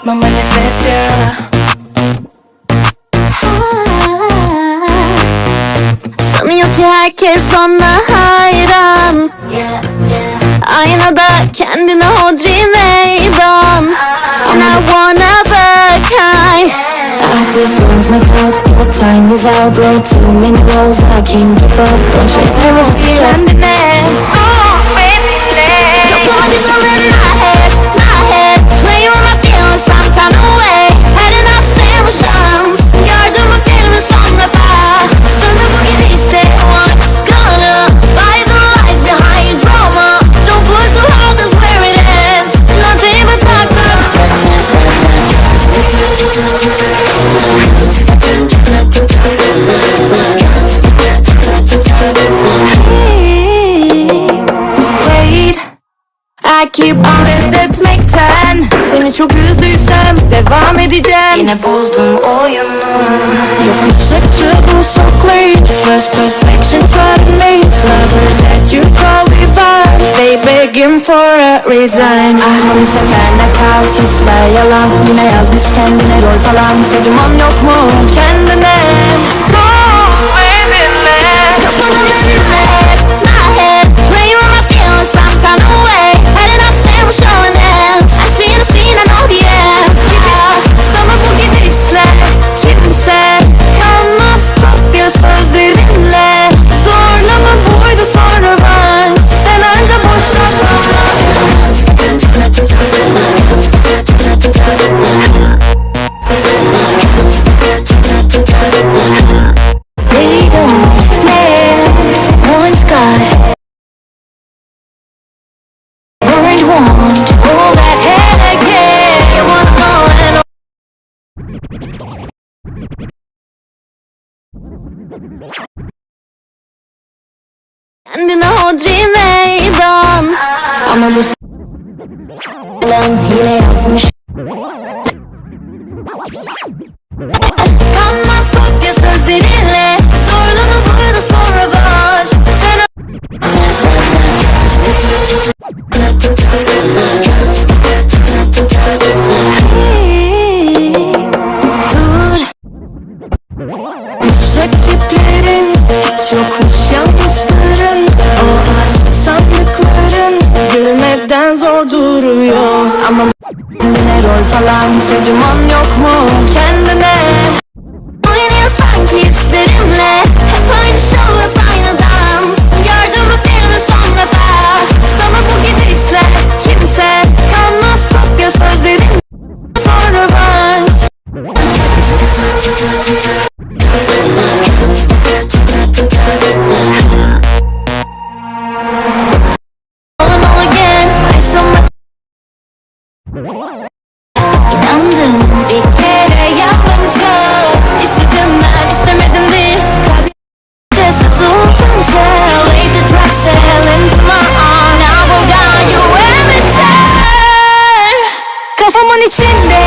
my manifest, yeah. Sanıyor ki herkes ona hayran. Aynada kendine hodri meydan. And I wanna a kind. This one's not out, your time is out. There are too many roles I can't keep up. Don't you ever feel Kendine baby, kafama dizilir my head. Play with my feelings some kind of way. Had enough sarhoşans. Gördüm bu filmi son defa. Sana bu gidişle what's gonna buy the lies behind your drama. Don't push the hold us where it ends. Nothing but talk. Wait, I keep on reddetmekten. Seni çok üzdüysem devam edeceğim. Yine bozdum oyunu. you're constructible, so clean. Slash perfection, try to make lovers that you call divine. They begging for a reason. Ahdın seferine kal, hisler yalan. Yine yazmış kendine rol falan. Hiç acıman yok mu kendine? Sus benimle. Kafamın içinde my head. Play with my feelings some kind of way. Had enough saying showing ends. I see the scene, I know the end. Sana bu gidişle kimse kalmaz kopya sözlerinle. Zorlama buydu sonra ben. Sen önce boşta kal. They don't care. One's got orange wand. All that headache, yeah. You wanna know and kendine hodri meydan. Ama bu lan yine yazmış. Kanmaz kopya sözlerinle. Zorlama buydu sonra var. Sen Dur. Rakiplerin hiç yokmuş yanlışların. O aşk sandıkların gülmeden zor duruyor. ama kendine rol falan. Hiç acıman yok mu kendine? Oynuyor sanki hislerimle. Hep aynı show, hep aynı dans. Gördüm bu filmi son defa. Sana bu gidişle kimse kalmaz kopya sözlerin. Sonra var. All all again. I saw my İnandım bir kere yaptım çok. İstedim ben istemedim değil. Kalbim satılınca. Laid the drop sail into my arm. Now I got you every time. Kafamın içinde